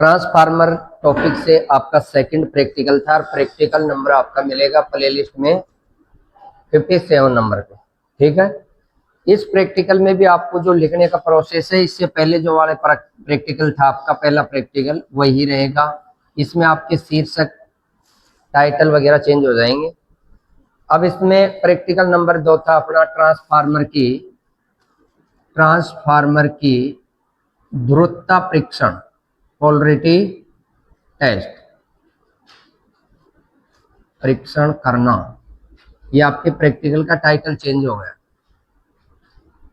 Transformer topic से आपका second practical था और प्रैक्टिकल नंबर आपका मिलेगा प्लेलिस्ट में 57 नंबर पे। ठीक है, इस प्रैक्टिकल में भी आपको जो लिखने का प्रोसेस है, इससे पहले जो वाले प्रैक्टिकल था आपका पहला प्रैक्टिकल वही रहेगा। इसमें आपके शीर्षक टाइटल वगैरह चेंज हो जाएंगे। अब इसमें प्रैक्टिकल नंबर 2 था अपना ट्रांसफार्मर की ध्रुवता परीक्षण, पोलरिटी टेस्ट, परीक्षण करना। ये आपके प्रैक्टिकल का टाइटल चेंज हो गया।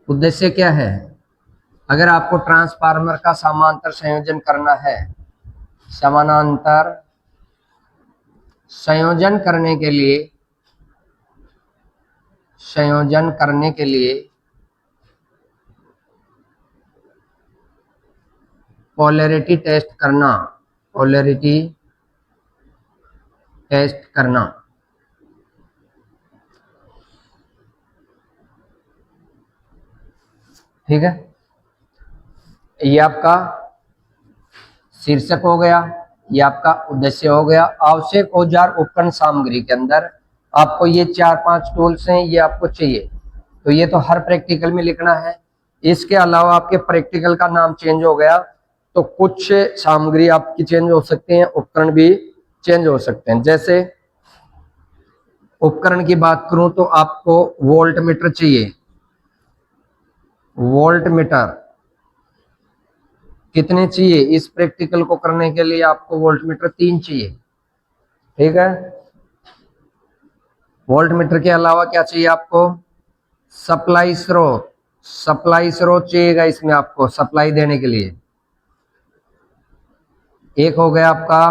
उद्देश्य क्या है? अगर आपको ट्रांसफार्मर का समानांतर संयोजन करना है, समानांतर संयोजन करने के लिए पोलैरिटी टेस्ट करना, ठीक है। ये आपका शीर्षक हो गया, ये आपका उद्देश्य हो गया। आवश्यक औजार उपकरण सामग्री के अंदर आपको ये 4-5 टूल्स हैं, ये आपको चाहिए, तो ये तो हर प्रैक्टिकल में लिखना है। इसके अलावा आपके प्रैक्टिकल का नाम चेंज हो गया तो कुछ सामग्री आपकी चेंज हो सकती है, उपकरण भी चेंज हो सकते हैं। जैसे उपकरण की बात करूं तो आपको वोल्ट मीटर चाहिए। वोल्ट मीटर कितने चाहिए? इस प्रैक्टिकल को करने के लिए आपको वोल्ट मीटर 3 चाहिए। ठीक है, वोल्ट मीटर के अलावा क्या चाहिए आपको? सप्लाई स्रोत चाहिएगा इसमें आपको सप्लाई देने के लिए। एक हो गया आपका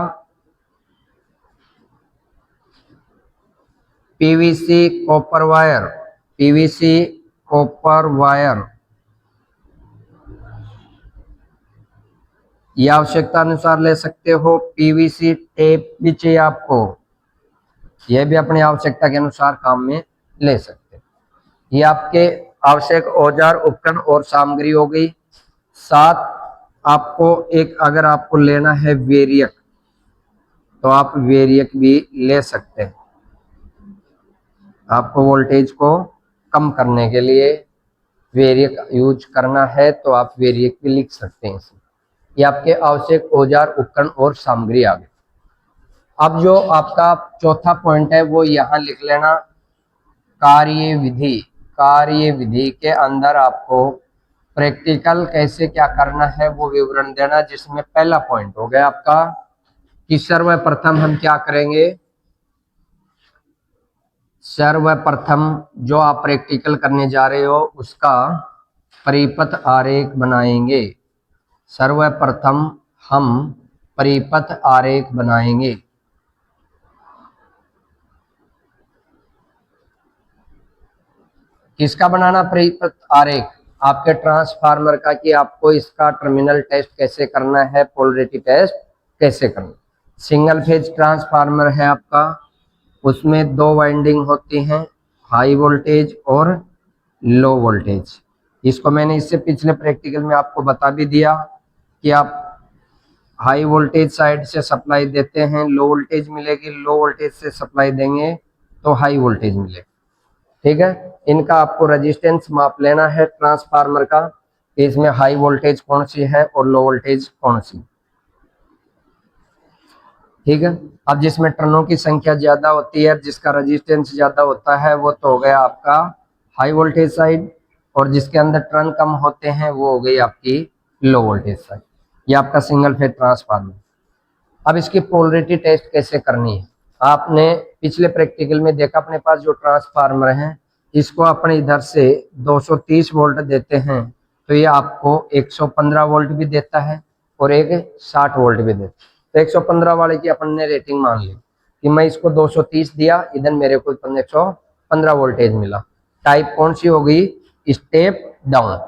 पीवीसी कॉपर वायर, ये आवश्यकता अनुसार ले सकते हो। पीवीसी टेप भी चाहिए आपको, यह भी अपनी आवश्यकता के अनुसार काम में ले सकते हैं। ये आपके आवश्यक औजार उपकरण और सामग्री हो गई। साथ आपको एक अगर आपको लेना है वेरियक, तो आप वेरियक भी ले सकते हैं। आपको वोल्टेज को कम करने के लिए वेरियक यूज करना है तो आप वेरियक भी लिख सकते हैं इसमें। ये आपके आवश्यक औजार उपकरण और सामग्री आ गए। अब जो आपका चौथा पॉइंट है वो यहाँ लिख लेना, कार्यविधि के अंदर आपको प्रैक्टिकल कैसे क्या करना है वो विवरण देना, जिसमें पहला पॉइंट हो गया आपका कि सर्वप्रथम हम क्या करेंगे। सर्वप्रथम जो आप प्रैक्टिकल करने जा रहे हो उसका परिपथ आरेख बनाएंगे। सर्वप्रथम हम परिपथ आरेख बनाएंगे। किसका बनाना परिपथ आरेख? आपके ट्रांसफार्मर का, कि आपको इसका टर्मिनल टेस्ट कैसे करना है, पोलरिटी टेस्ट कैसे करना। सिंगल फेज ट्रांसफार्मर है आपका, उसमें 2 वाइंडिंग होती हैं, हाई वोल्टेज और लो वोल्टेज। इसको मैंने इससे पिछले प्रैक्टिकल में आपको बता भी दिया कि आप हाई वोल्टेज साइड से सप्लाई देते हैं, लो वोल्टेज मिलेगी, लो वोल्टेज से सप्लाई देंगे तो हाई वोल्टेज मिलेगी। ठीक है, इनका आपको रेजिस्टेंस माप लेना है ट्रांसफार्मर का, इसमें हाई वोल्टेज कौन सी है और लो वोल्टेज कौन सी। ठीक है, अब जिसमें टर्नों की संख्या ज्यादा होती है, जिसका रेजिस्टेंस ज्यादा होता है, वो तो हो गया आपका हाई वोल्टेज साइड, और जिसके अंदर टर्न कम होते हैं वो हो गई आपकी लो वोल्टेज साइड। ये आपका सिंगल फेज ट्रांसफार्मर। अब इसकी पोलरिटी टेस्ट कैसे करनी है? आपने पिछले प्रैक्टिकल में देखा, अपने पास जो ट्रांसफार्मर है इसको अपने इधर से 230 वोल्ट देते हैं तो ये आपको 115 वोल्ट भी देता है और एक 60 वोल्ट भी देता है। तो 115 वाले की अपन ने रेटिंग मान ली कि मैं इसको 230 दिया, इधर मेरे को 115 वोल्टेज मिला। टाइप कौन सी हो गई? Step down.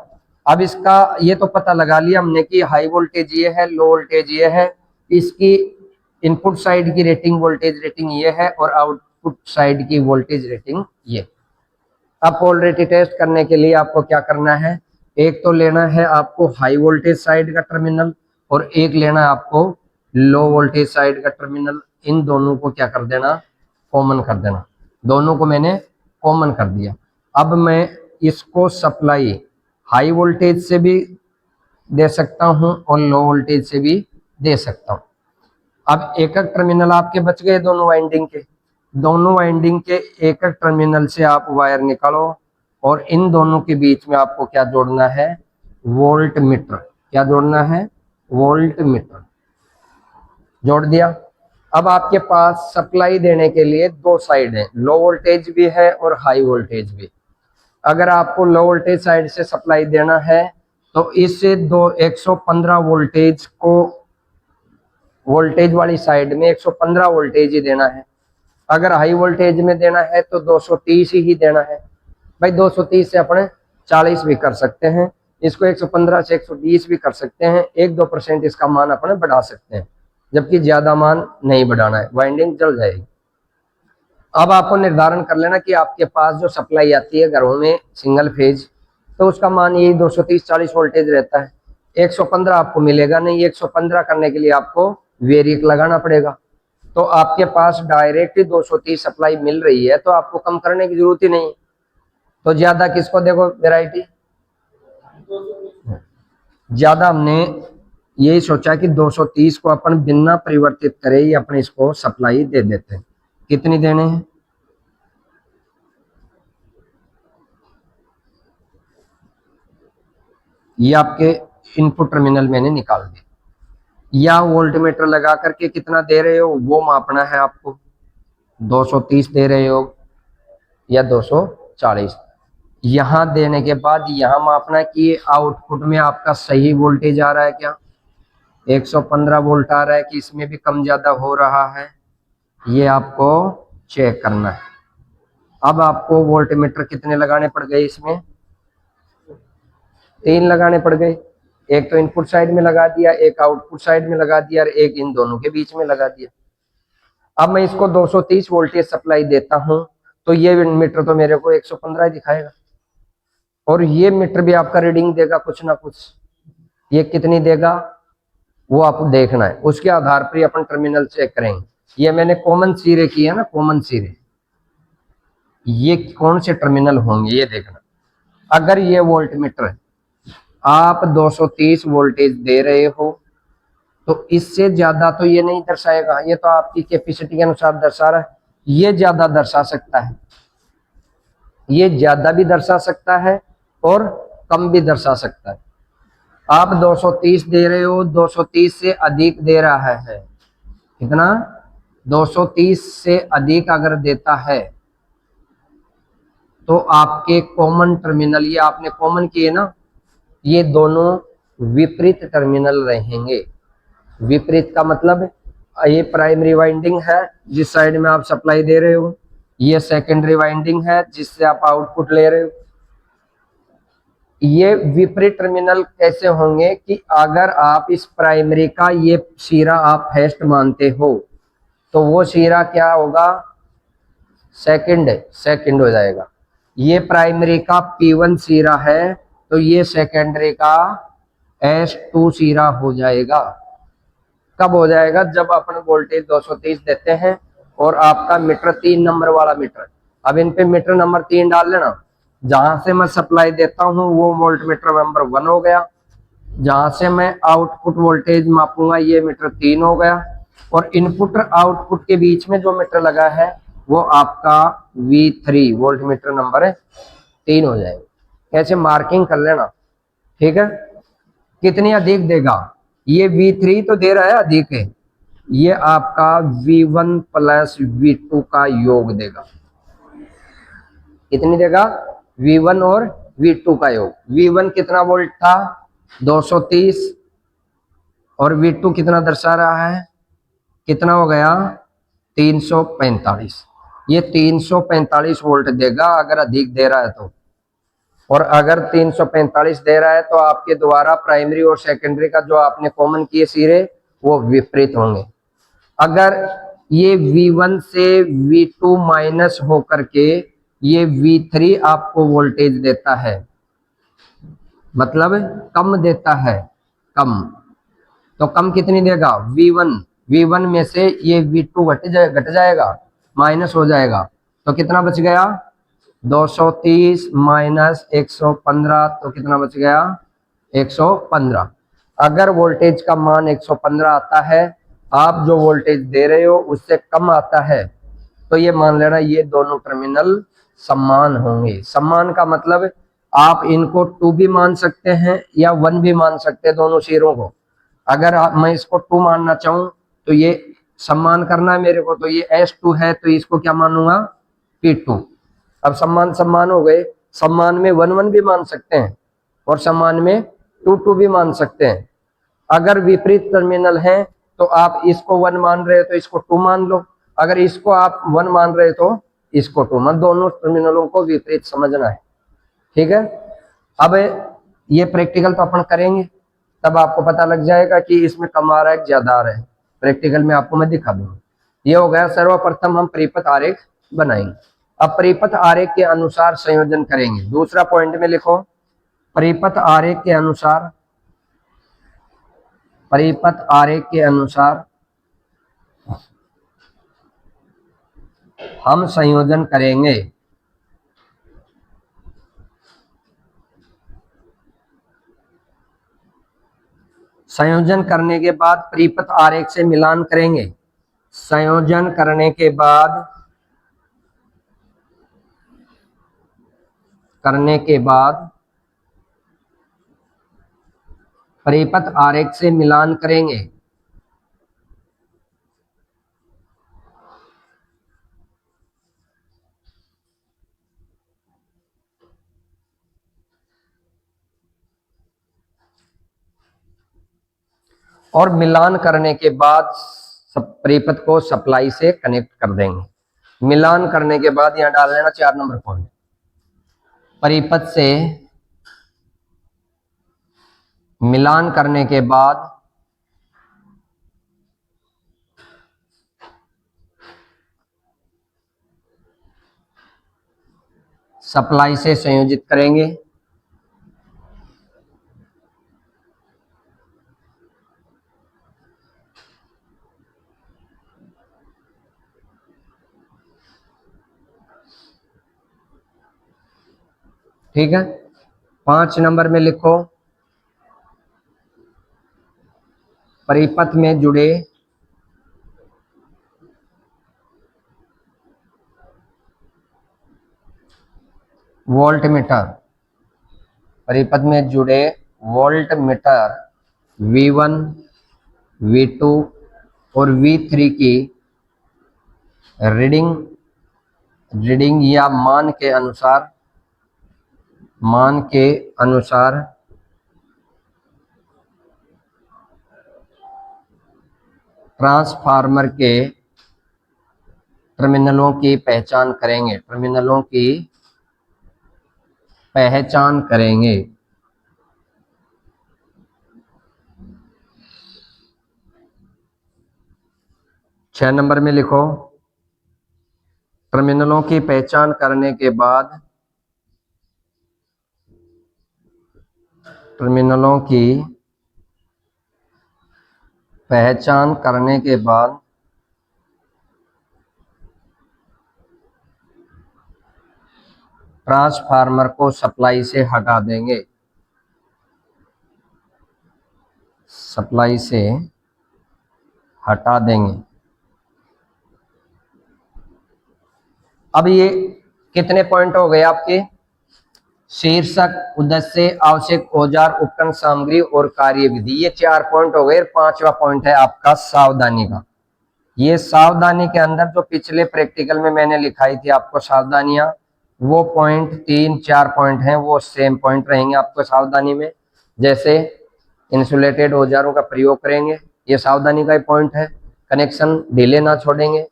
अब इसका ये तो पता लगा लिया हमने कि हाई वोल्टेज ये है, लो वोल्टेज ये है, इसकी इनपुट साइड की रेटिंग वोल्टेज रेटिंग ये है और आउटपुट साइड की वोल्टेज रेटिंग ये। अब पोलरिटी टेस्ट करने के लिए आपको क्या करना है? एक तो लेना है आपको हाई वोल्टेज साइड का टर्मिनल और एक लेना है आपको लो वोल्टेज साइड का टर्मिनल। इन दोनों को क्या कर देना, कॉमन कर देना। दोनों को मैंने कॉमन कर दिया। अब मैं इसको सप्लाई हाई वोल्टेज से भी दे सकता हूं और लो वोल्टेज से भी दे सकता हूं। अब एक एक टर्मिनल आपके बच गए दोनों वाइंडिंग के। दोनों वाइंडिंग के एक एक टर्मिनल से आप वायर निकालो और इन दोनों के बीच में आपको क्या जोड़ना है, वोल्ट मीटर। क्या जोड़ना है, वोल्ट मीटर। जोड़ दिया। अब आपके पास सप्लाई देने के लिए दो साइड है, लो वोल्टेज भी है और हाई वोल्टेज भी। अगर आपको लो वोल्टेज साइड से सप्लाई देना है तो इससे 115 वोल्टेज को वोल्टेज वाली साइड में 115 वोल्टेज ही देना है। अगर हाई वोल्टेज में देना है तो 230 ही देना है। भाई 230 से अपने 40 भी कर सकते हैं, इसको 115 से 120 भी कर सकते हैं। 1-2% इसका मान अपने बढ़ा सकते हैं, जबकि ज्यादा मान नहीं बढ़ाना है, वाइंडिंग जल जाएगी। अब आपको निर्धारण कर लेना कि आपके पास जो सप्लाई आती है घरों में सिंगल फेज, तो उसका मान यही 230-40 वोल्टेज रहता है। 115 आपको मिलेगा नहीं, 115 करने के लिए आपको वेरिएक लगाना पड़ेगा। तो आपके पास डायरेक्ट 230 सप्लाई मिल रही है तो आपको कम करने की जरूरत ही नहीं। तो ज्यादा किसको देखो वेराइटी, ज्यादा हमने यही सोचा कि 230 को अपन बिना परिवर्तित करे ही अपन इसको सप्लाई दे देते हैं। कितनी देने हैं, ये आपके इनपुट टर्मिनल मैंने निकाल दिए। या वोल्टमीटर लगा करके कितना दे रहे हो वो मापना है आपको, 230 दे रहे हो या 240। यहां देने के बाद यहां मापना कि आउटपुट में आपका सही वोल्टेज आ रहा है क्या, 115 वोल्ट आ रहा है कि इसमें भी कम ज्यादा हो रहा है, ये आपको चेक करना है। अब आपको वोल्टमीटर कितने लगाने पड़ गए, इसमें 3 लगाने पड़ गए। एक तो इनपुट साइड में लगा दिया, एक आउटपुट साइड में लगा दिया और एक इन दोनों के बीच में लगा दिया। अब मैं इसको 230 वोल्टेज सप्लाई देता हूं तो ये मीटर तो मेरे को 115 दिखाएगा और ये मीटर भी आपका रीडिंग देगा कुछ ना कुछ। ये कितनी देगा वो आपको देखना है, उसके आधार पर अपन टर्मिनल चेक करेंगे। ये मैंने कॉमन सिरे किया ना, कॉमन सिरे, ये कौन से टर्मिनल होंगे ये देखना। अगर ये वोल्ट मीटर आप 230 वोल्टेज दे रहे हो तो इससे ज्यादा तो ये नहीं दर्शाएगा, ये तो आपकी कैपेसिटी के अनुसार दर्शा रहा है। ये ज्यादा दर्शा सकता है, ये ज्यादा भी दर्शा सकता है और कम भी दर्शा सकता है। आप 230 दे रहे हो, 230 से अधिक दे रहा है, कितना 230 से अधिक अगर देता है तो आपके कॉमन टर्मिनल, ये आपने कॉमन किए ना, ये दोनों विपरीत टर्मिनल रहेंगे। विपरीत का मतलब ये प्राइमरी वाइंडिंग है जिस साइड में आप सप्लाई दे रहे हो, ये सेकेंडरी वाइंडिंग है जिससे आप आउटपुट ले रहे हो। ये विपरीत टर्मिनल कैसे होंगे कि अगर आप इस प्राइमरी का ये सिरा आप फर्स्ट मानते हो तो वो सिरा क्या होगा, सेकंड हो जाएगा। ये प्राइमरी का P1 सिरा है तो ये सेकेंडरी का S2 सिरा हो जाएगा। कब हो जाएगा, जब अपन वोल्टेज 230 देते हैं और आपका मीटर 3 नंबर वाला मीटर। अब इन पे मीटर नंबर 3 डाल लेना, जहां से मैं सप्लाई देता हूं वो वोल्ट मीटर नंबर 1 हो गया, जहां से मैं आउटपुट वोल्टेज मापूंगा ये मीटर 3 हो गया, और इनपुट और आउटपुट के बीच में जो मीटर लगा है वो आपका V3 वोल्ट मीटर नंबर 3 हो जाएगा। ऐसे मार्किंग कर लेना, ठीक है। कितनी अधिक देगा, ये V3 तो दे रहा है अधिक है, ये आपका V1 प्लस V2 का योग देगा। कितनी देगा, V1 और V2 का योग। V1 कितना वोल्ट था 230 और V2 कितना दर्शा रहा है, कितना हो गया 345। ये 345 वोल्ट देगा अगर अधिक दे रहा है तो, और अगर 345 दे रहा है तो आपके द्वारा प्राइमरी और सेकेंडरी का जो आपने कॉमन किए सिरे वो विपरीत होंगे। अगर ये V1 से V2 माइनस होकर के ये V3 आपको वोल्टेज देता है, मतलब कम देता है, कम, तो कम कितनी देगा V1, V1 में से ये V2 घट जाएगा, माइनस हो जाएगा, तो कितना बच गया 230 माइनस 115, तो कितना बच गया 115। अगर वोल्टेज का मान 115 आता है, आप जो वोल्टेज दे रहे हो उससे कम आता है, तो ये मान लेना ये दोनों टर्मिनल समान होंगे। समान का मतलब आप इनको 2 भी मान सकते हैं या 1 भी मान सकते हैं, दोनों सिरों को। अगर मैं इसको 2 मानना चाहूं तो ये सम्मान करना है मेरे को, तो ये S2 है, तो इसको क्या मानूंगा P2। अब सम्मान सम्मान हो गए, सम्मान में 1 भी मान सकते हैं और सम्मान में 2 भी मान सकते हैं। अगर विपरीत टर्मिनल है तो आप इसको 1 मान रहे हो तो इसको 2 मान लो, अगर इसको आप 1 मान रहे तो इसको 2 मान, दोनों टर्मिनलों को विपरीत समझना है। ठीक है, अब ये प्रैक्टिकल तो अपन करेंगे, तब आपको पता लग जाएगा कि इसमें कम आ रहा है ज्यादा आ रहा है। प्रैक्टिकल में आपको मैं दिखा दूंगा। ये हो गया, सर्वप्रथम हम परिपथ आरेख बनाएंगे। अब परिपथ आरेख के अनुसार संयोजन करेंगे। दूसरा पॉइंट में लिखो, परिपथ आरेख के अनुसार, परिपथ आरेख के अनुसार हम संयोजन करेंगे। संयोजन करने के बाद परिपथ आरेख से मिलान करेंगे। संयोजन करने के बाद परिपथ आरेख से मिलान करेंगे। और मिलान करने के बाद परिपथ को सप्लाई से कनेक्ट कर देंगे। मिलान करने के बाद यहां डाल लेना 4 नंबर पॉइंट, परिपथ से मिलान करने के बाद सप्लाई से संयोजित करेंगे। ठीक है, 5 नंबर में लिखो, परिपथ में जुड़े वोल्टमीटर, परिपथ में जुड़े वोल्टमीटर V1, V2 और V3 की रीडिंग या मान के अनुसार ट्रांसफार्मर के टर्मिनलों की पहचान करेंगे। टर्मिनलों की पहचान करेंगे। छह नंबर में लिखो, टर्मिनलों की पहचान करने के बाद टर्मिनलों की पहचान करने के बाद ट्रांसफार्मर को सप्लाई से हटा देंगे। सप्लाई से हटा देंगे। अब ये कितने पॉइंट हो गए आपके? शीर्षक, उद्देश्य, आवश्यक औजार, उपकरण, सामग्री और कार्यविधि, ये 4 पॉइंट हो गए। 5वां पॉइंट है आपका सावधानी का। ये सावधानी के अंदर जो पिछले प्रैक्टिकल में मैंने लिखाई थी आपको सावधानियां, वो पॉइंट 3-4 पॉइंट हैं, वो सेम पॉइंट रहेंगे आपको सावधानी में। जैसे इंसुलेटेड औजारों का प्रयोग करेंगे, ये सावधानी का ही पॉइंट है। कनेक्शन ढीले ना छोड़ेंगे,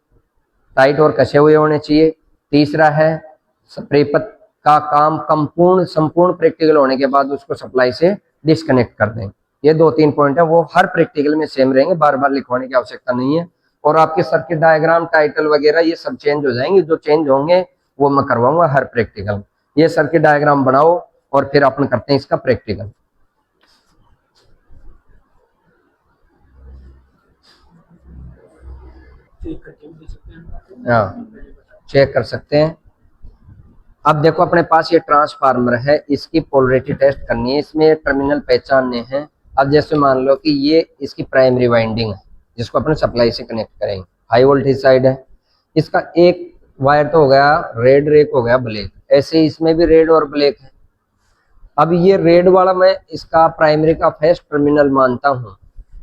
टाइट और कसे हुए होने चाहिए। तीसरा है परिपथ का काम संपूर्ण प्रैक्टिकल होने के बाद उसको सप्लाई से डिस्कनेक्ट कर दें। ये 2-3 पॉइंट है, वो हर प्रैक्टिकल में सेम रहेंगे, बार बार लिखवाने की आवश्यकता नहीं है। और आपके सर्किट डायग्राम, टाइटल वगैरह ये सब चेंज हो जाएंगे, जो चेंज होंगे वो मैं करवाऊंगा हर प्रैक्टिकल। ये सर्किट डायग्राम बनाओ और फिर अपन करते हैं इसका प्रैक्टिकल। हाँ, चेक कर सकते हैं। अब देखो अपने पास ये ट्रांसफार्मर है, इसकी पोलरिटी टेस्ट करनी है, इसमें टर्मिनल पहचानने हैं। अब जैसे मान लो कि ये इसकी प्राइमरी वाइंडिंग है जिसको अपने सप्लाई से कनेक्ट करेंगे, हाई वोल्टेज साइड है। इसका एक वायर तो हो गया रेड, एक हो गया ब्लैक, ऐसे इसमें भी रेड और ब्लैक है। अब ये रेड वाला मैं इसका प्राइमरी का फर्स्ट टर्मिनल मानता हूं,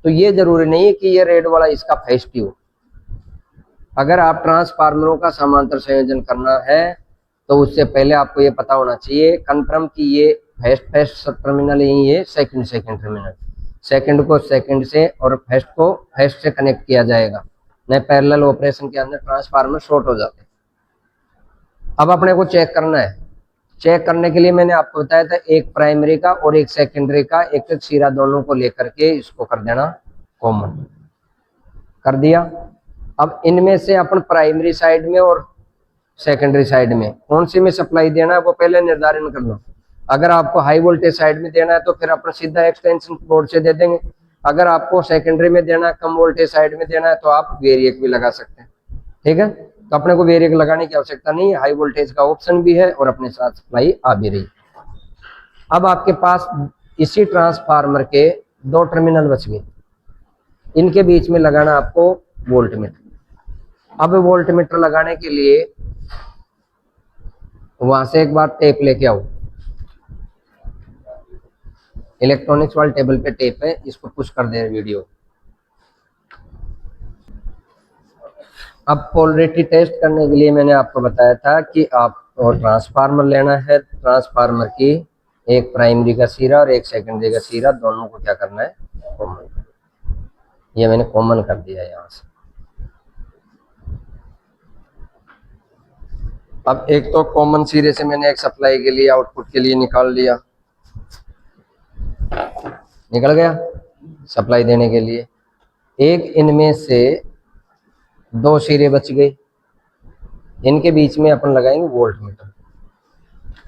तो ये जरूरी नहीं है कि ये रेड वाला इसका फर्स्ट ही हो। अगर आप ट्रांसफार्मरों का समांतर संयोजन करना है तो उससे पहले आपको ये पता होना चाहिए कंफर्म कि ये फर्स्ट टर्मिनल ही है, सेकंड टर्मिनल, सेकंड को सेकंड से और फर्स्ट को फर्स्ट से कनेक्ट किया जाएगा। नहीं पैरेलल ऑपरेशन के अंदर ट्रांसफार्मर शॉर्ट हो जाते हैं। अब अपने को चेक करना है, चेक करने के लिए मैंने आपको बताया था एक प्राइमरी का और एक सेकेंडरी का एक एक सिरा दोनों को लेकर के इसको कर देना कॉमन, कर दिया। अब इनमें से अपन प्राइमरी साइड में और सेकेंडरी साइड में कौन सी में सप्लाई देना है वो पहले निर्धारण कर लो। अगर आपको हाई वोल्टेज साइड में देना है तो फिर अपन सीधा एक्सटेंशन बोर्ड से दे देंगे। अगर आपको सेकेंडरी में देना है, कम वोल्टेज साइड में देना है, तो आप वेरिएक भी लगा सकते हैं। ठीक है, तो अपने को वेरिएक लगाने की आवश्यकता नहीं है, हाई वोल्टेज का ऑप्शन भी है और अपने साथ सप्लाई आ भी रही। अब आपके पास इसी ट्रांसफार्मर के दो टर्मिनल बच गए, इनके बीच में लगाना आपको वोल्ट मीटर। अब वोल्ट मीटर लगाने के लिए वहां से एक बार टेप लेके आओ, इलेक्ट्रॉनिक्स वाले टेबल पे टेप है, इसको पुश कर दे वीडियो। अब पोलरिटी टेस्ट करने के लिए मैंने आपको बताया था कि आपको ट्रांसफार्मर लेना है, ट्रांसफार्मर की एक प्राइमरी का सिरा और एक सेकेंडरी का सिरा दोनों को क्या करना है, कॉमन। ये मैंने कॉमन कर दिया यहां से। अब एक तो कॉमन सिरे से मैंने एक सप्लाई के लिए आउटपुट के लिए निकाल लिया, निकल गया सप्लाई देने के लिए। एक इनमें से दो सिरे बच गए, इनके बीच में अपन लगाएंगे वोल्ट मीटर।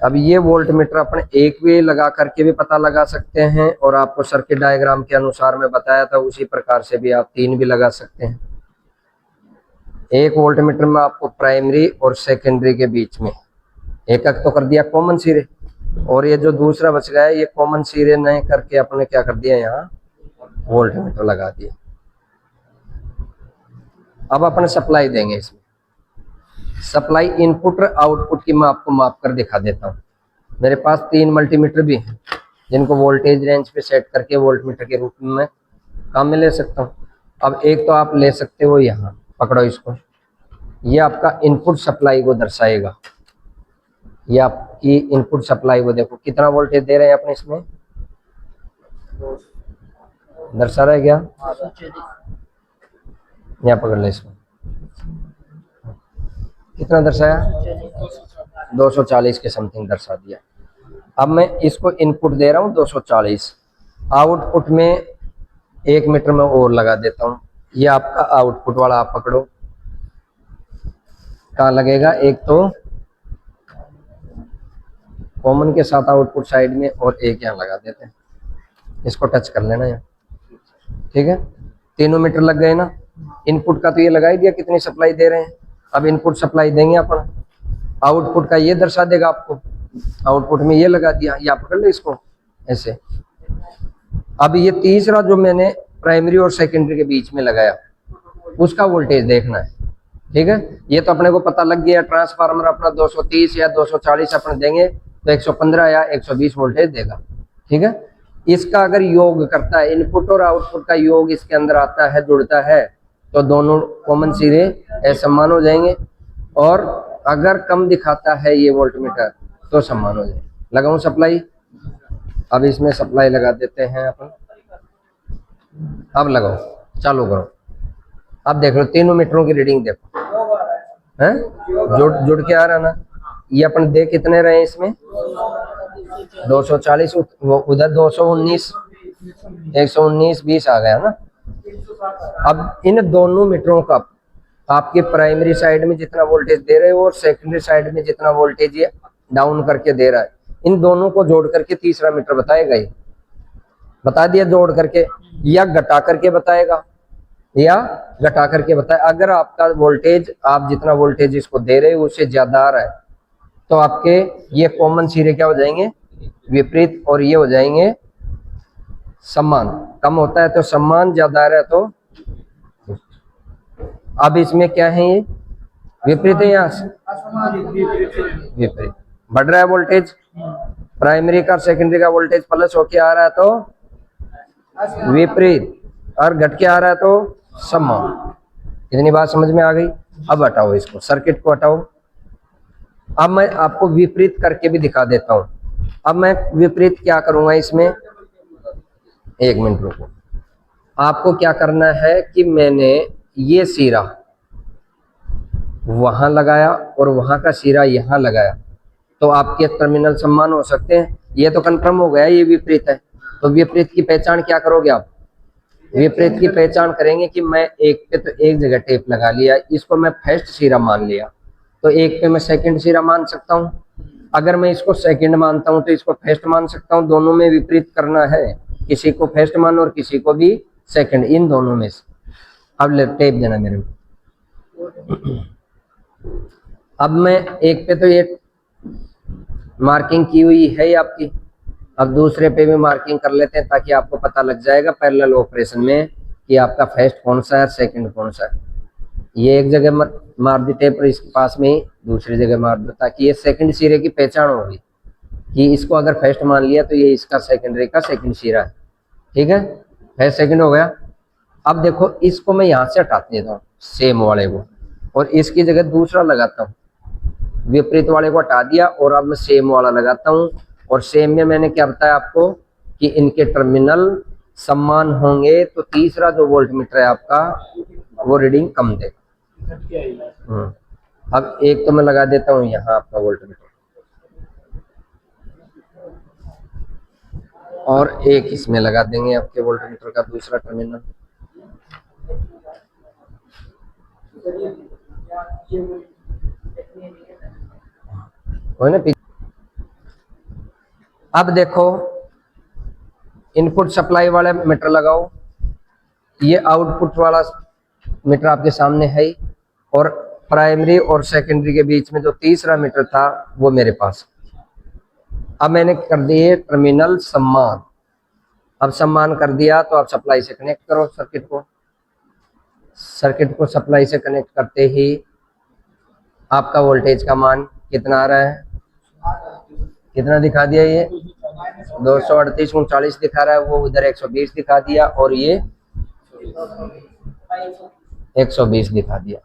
अब ये वोल्ट मीटर अपन एक भी लगा करके भी पता लगा सकते हैं और आपको सर्किट डायग्राम के अनुसार मैं बताया था उसी प्रकार से भी आप तीन भी लगा सकते हैं। एक वोल्ट मीटर में आपको प्राइमरी और सेकेंडरी के बीच में एक तो कर दिया कॉमन सिरे, और ये जो दूसरा बच गया है ये कॉमन सिरे नहीं करके अपने क्या कर दिया, यहाँ वोल्ट मीटर लगा दिया। अब अपन सप्लाई देंगे इसमें, सप्लाई इनपुट और आउटपुट की मैं आपको माप कर दिखा देता हूँ। मेरे पास तीन मल्टीमीटर भी हैं जिनको वोल्टेज रेंज पे सेट करके वोल्ट मीटर के रूप में काम में ले सकता हूँ। अब एक तो आप ले सकते हो, यहाँ पकड़ो इसको, ये आपका इनपुट सप्लाई को दर्शाएगा। ये आपकी इनपुट सप्लाई को देखो कितना वोल्टेज दे रहे हैं अपने इसमें, दर्शा रहा है क्या, यहाँ पकड़ ले इसमें, कितना दर्शाया, 240 के समथिंग दर्शा दिया। अब मैं इसको इनपुट दे रहा हूँ 240, आउटपुट में 1 मीटर में और लगा देता हूँ। ये आपका आउटपुट वाला आप पकड़ो, कहाँ लगेगा, एक तो कॉमन के साथ आउटपुट साइड में और एक यहाँ लगा देते हैं, इसको टच कर लेना यहाँ। ठीक है, तीनों मीटर लग गए ना। इनपुट का तो ये लगा ही दिया कितनी सप्लाई दे रहे हैं। अब इनपुट सप्लाई देंगे अपन, आउटपुट का ये दर्शा देगा आपको, आउटपुट में ये लगा दिया, या पकड़ लो इसको ऐसे। अब ये तीसरा जो मैंने प्राइमरी और सेकेंडरी के बीच में लगाया उसका वोल्टेज देखना है। ठीक है, ये तो अपने को पता लग गया, ट्रांसफार्मर अपना 230 या 240 अपन देंगे तो 115 या 120 वोल्टेज देगा। ठीक है, इसका अगर योग करता है, इनपुट और आउटपुट का योग इसके अंदर आता है, जुड़ता है, तो दोनों कॉमन सिरे असमान हो जाएंगे, और अगर कम दिखाता है ये वोल्ट मीटर तो समान हो जाए। लगाऊं सप्लाई, अब इसमें सप्लाई लगा देते हैं अपन, अब लगाओ, चालू करो। अब देख लो तीनों मीटरों की रीडिंग देखो, हैं जुड़ के आ रहा ना। ये अपन देख कितने रहे इसमें, 240, उधर 219, 119, 20 आ गया ना। अब इन दोनों मीटरों का आपके प्राइमरी साइड में जितना वोल्टेज दे रहे हो और सेकेंडरी साइड में जितना वोल्टेज ये डाउन करके दे रहा है, इन दोनों को जोड़ करके तीसरा मीटर बताएगा। ये बता दिया जोड़ करके या घटा करके बताएगा, या घटा करके बताए। अगर आपका वोल्टेज, आप जितना वोल्टेज इसको दे रहे हो उससे ज्यादा आ रहा है तो आपके ये कॉमन सिरे क्या हो जाएंगे, विपरीत, और ये हो जाएंगे समान। कम होता है तो समान, ज्यादा आ रहा है तो, अब इसमें क्या है, ये विपरीत है, यहाँ विपरीत। बढ़ रहा है वोल्टेज, प्राइमरी का सेकेंडरी का वोल्टेज प्लस होके आ रहा है तो विपरीत, और घट के आ रहा है तो समान। इतनी बात समझ में आ गई। अब हटाओ इसको, सर्किट को हटाओ। अब मैं आपको विपरीत करके भी दिखा देता हूं। अब मैं विपरीत क्या करूंगा इसमें, एक मिनट रुको। आपको क्या करना है कि मैंने ये सिरा वहां लगाया और वहां का सिरा यहां लगाया तो आपके टर्मिनल समान हो सकते हैं। ये तो कंफर्म हो गया ये विपरीत है। तो विपरीत की पहचान क्या करोगे आप, विपरीत की पहचान करेंगे कि मैं एक पे तो एक जगह टेप लगा लिया, इसको मैं फर्स्ट सिरा मान लिया, तो एक पे मैं सेकंड सिरा मान सकता हूँ। अगर मैं इसको सेकंड मानता हूँ तो इसको फर्स्ट मान सकता हूँ। दोनों में विपरीत करना है, किसी को फर्स्ट मानो और किसी को भी सेकंड, इन दोनों में से। अब ले टेप देना मेरे को। अब मैं एक पे तो ये मार्किंग की हुई है आपकी, अब दूसरे पे भी मार्किंग कर लेते हैं ताकि आपको पता लग जाएगा पैरेलल ऑपरेशन में कि आपका फर्स्ट कौन सा है, सेकंड कौन सा है। ये एक जगह मार दी टेप और इसके पास में ही दूसरी जगह मार दो, ताकि ये सेकंड सिरे की पहचान होगी कि इसको अगर फर्स्ट मान लिया तो ये इसका सेकेंडरी का सेकंड सिरा है। ठीक है, फर्स्ट सेकंड हो गया। अब देखो इसको मैं यहाँ से हटा देता हूँ सेम वाले को, और इसकी जगह दूसरा लगाता हूँ। विपरीत वाले को हटा दिया और अब मैं सेम वाला लगाता हूँ। और सेम में मैंने क्या बताया आपको कि इनके टर्मिनल समान होंगे तो तीसरा जो वोल्ट मीटर है आपका वो रीडिंग कम देगा। अब एक तो मैं लगा देता हूँ यहाँ आपका वोल्ट मीटर, और एक इसमें लगा देंगे आपके वोल्ट मीटर का दूसरा टर्मिनल। ना, अब देखो इनपुट सप्लाई वाला मीटर लगाओ, ये आउटपुट वाला मीटर आपके सामने है, और प्राइमरी और सेकेंडरी के बीच में जो तीसरा मीटर था वो मेरे पास। अब मैंने कर दिए टर्मिनल समान। अब समान कर दिया तो आप सप्लाई से कनेक्ट करो सर्किट को। सर्किट को सप्लाई से कनेक्ट करते ही आपका वोल्टेज का मान कितना आ रहा है, कितना दिखा दिया, ये 238/39 दिखा रहा है, वो उधर 120 दिखा दिया और ये 120 दिखा दिया।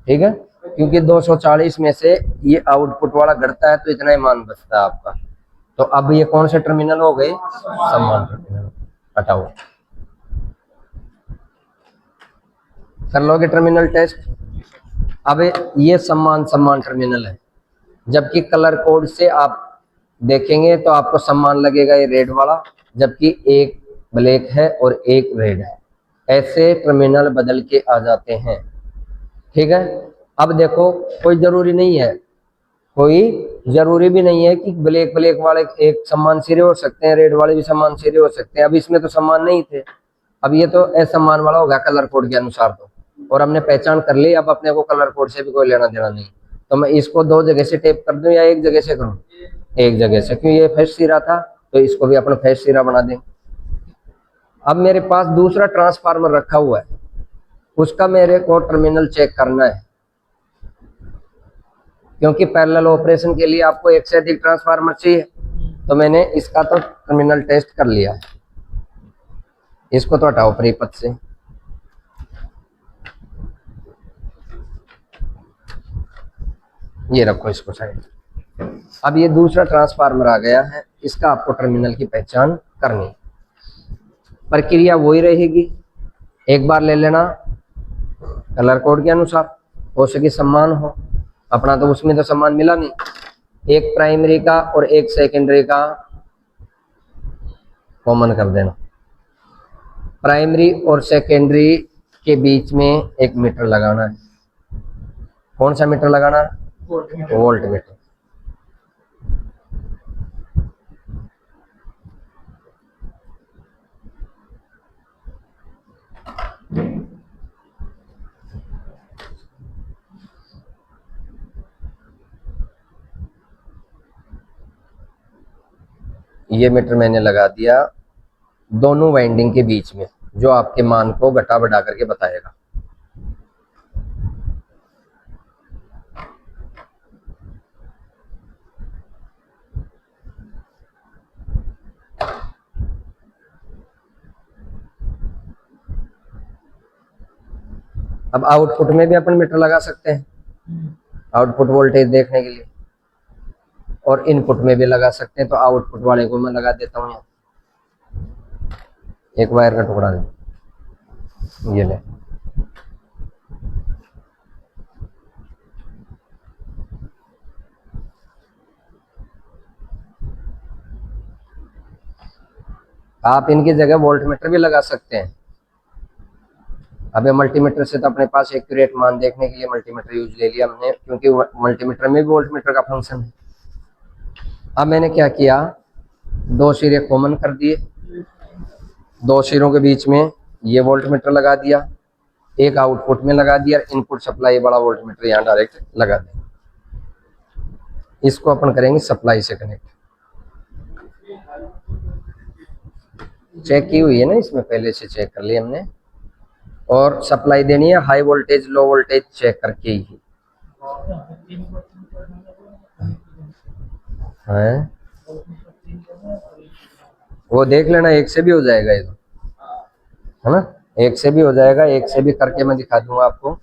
ठीक है, क्योंकि 240 में से ये आउटपुट वाला घटता है तो इतना ही मान बचता है आपका। तो अब ये कौन से टर्मिनल हो गए, समान टर्मिनल। हटाओ, कर लोगे टर्मिनल टेस्ट। अब ये समान समान टर्मिनल है, जबकि कलर कोड से आप देखेंगे तो आपको समान लगेगा ये रेड वाला, जबकि एक ब्लैक है और एक रेड है। ऐसे टर्मिनल बदल के आ जाते हैं। ठीक है, अब देखो कोई जरूरी नहीं है, कोई जरूरी भी नहीं है कि ब्लैक ब्लैक वाले एक समान सिरे हो सकते हैं, रेड वाले भी समान सिरे हो सकते हैं। अब इसमें तो समान नहीं थे, अब ये तो असमान वाला होगा कलर कोड के अनुसार। तो और हमने पहचान कर ली, अब अपने को कलर कोड से भी कोई लेना देना नहीं। तो मैं इसको दो जगह से टेप कर दूं या एक जगह से करूं, एक जगह से, क्योंकि ये फर्स्ट सिरा था तो इसको भी अपना फर्स्ट सिरा बना दें। अब मेरे पास दूसरा ट्रांसफार्मर रखा हुआ है, उसका मेरे को टर्मिनल चेक करना है, क्योंकि पैरेलल ऑपरेशन के लिए आपको एक से अधिक ट्रांसफार्मर चाहिए। तो मैंने इसका तो टर्मिनल टेस्ट कर लिया है, इसको तो हटाओ परिपथ से। ये रखो इसको साइड। अब ये दूसरा ट्रांसफार्मर आ गया है, इसका आपको टर्मिनल की पहचान करनी। प्रक्रिया वही रहेगी, एक बार ले लेना कलर कोड के अनुसार, हो सके सम्मान हो। अपना तो उसमें तो सम्मान मिला नहीं, एक प्राइमरी का और एक सेकेंडरी का कॉमन कर देना। प्राइमरी और सेकेंडरी के बीच में एक मीटर लगाना है। कौन सा मीटर लगाना है, वोल्ट मीटर। ये मीटर मैंने लगा दिया दोनों वाइंडिंग के बीच में, जो आपके मान को घटा बढ़ा करके बताएगा। अब आउटपुट में भी अपन मीटर लगा सकते हैं आउटपुट वोल्टेज देखने के लिए, और इनपुट में भी लगा सकते हैं। तो आउटपुट वाले को मैं लगा देता हूँ, एक वायर का टुकड़ा दे, ये ले। आप इनकी जगह वोल्टमीटर भी लगा सकते हैं। अब मल्टीमीटर से तो अपने पास एक्यूरेट मान देखने के लिए मल्टीमीटर यूज ले लिया हमने, क्योंकि मल्टीमीटर में भी वोल्टमीटर का फंक्शन है। अब मैंने क्या किया, दो सिरे कॉमन कर दिए, दो सिरों के बीच में ये वोल्टमीटर लगा दिया, एक आउटपुट में लगा दिया, इनपुट सप्लाई बड़ा वोल्टमीटर यहाँ डायरेक्ट लगा दिया। इसको अपन करेंगे सप्लाई से कनेक्ट। चेक की हुई है ना, इसमें पहले से चेक कर लिया हमने। और सप्लाई देनी है high voltage low voltage check करके ही है, वो देख लेना, एक से भी हो जाएगा ये तो, है ना, एक से भी हो जाएगा। एक से भी करके मैं दिखा दूंगा आपको,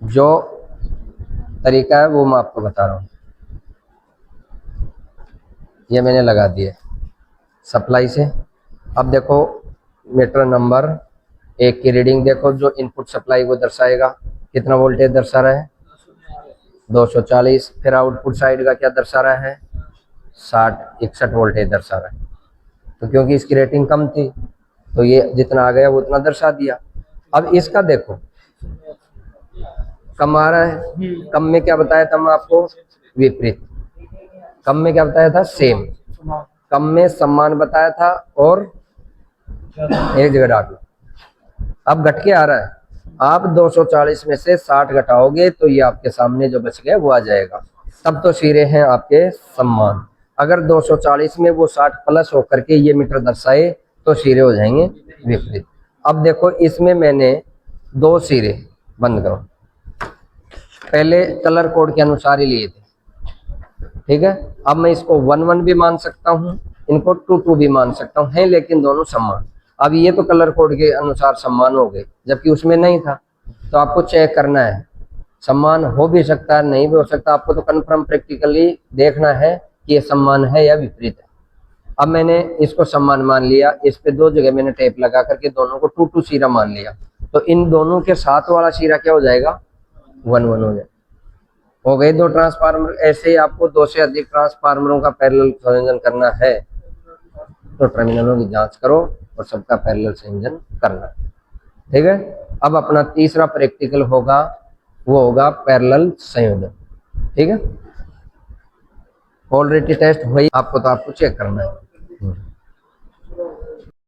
जो तरीका है वो मैं आपको बता रहा हूँ। ये मैंने लगा दिए सप्लाई से। अब देखो मीटर नंबर 1 की रीडिंग देखो, जो इनपुट सप्लाई को दर्शाएगा, कितना वोल्टेज दर्शा रहा है 240। फिर आउटपुट साइड का क्या दर्शा रहा है 61 वोल्टेज दर्शा रहा है। तो क्योंकि इसकी रेटिंग कम थी तो ये जितना आ गया वो उतना दर्शा दिया। अब इसका देखो कम आ रहा है, कम में क्या बताया था मैं आपको, विपरीत। कम में क्या बताया था, सेम। कम में समान बताया था और एक जगह डाल लो। अब घट के आ रहा है, आप 240 में से 60 घटाओगे तो ये आपके सामने जो बच गया वो आ जाएगा। तब तो सिरे हैं आपके समान। अगर 240 में वो 60 प्लस होकर के ये मीटर दर्शाए तो सिरे हो जाएंगे विपरीत। अब देखो इसमें मैंने दो सिरे, बंद करो, पहले कलर कोड के अनुसार ही लिए थे, ठीक है। अब मैं इसको 1-1 भी मान सकता हूँ, इनको 2-2 भी मान सकता हूँ, है लेकिन दोनों समान। अब ये तो कलर कोड के अनुसार समान हो गए, जबकि उसमें नहीं था। तो आपको चेक करना है, समान हो भी सकता है नहीं भी हो सकता, आपको तो कन्फर्म प्रैक्टिकली देखना है कि ये समान है या विपरीत है। अब मैंने इसको समान मान लिया, इस पे दो जगह मैंने टेप लगा करके दोनों को 2-2 सिरा मान लिया। तो इन दोनों के साथ वाला सिरा क्या हो जाएगा 1-1 हो जाएगा। हो गए दो ट्रांसफार्मर। ऐसे ही आपको 2 से अधिक ट्रांसफार्मरों का पैरेलल संयोजन करना है तो टर्मिनलों की जांच करो और सबका पैरेलल संयोजन करना, ठीक है। अब अपना तीसरा प्रैक्टिकल होगा, वो होगा पैरेलल संयोजन, ठीक है। ऑलरेडी टेस्ट हुई आपको, तो आपको चेक करना है।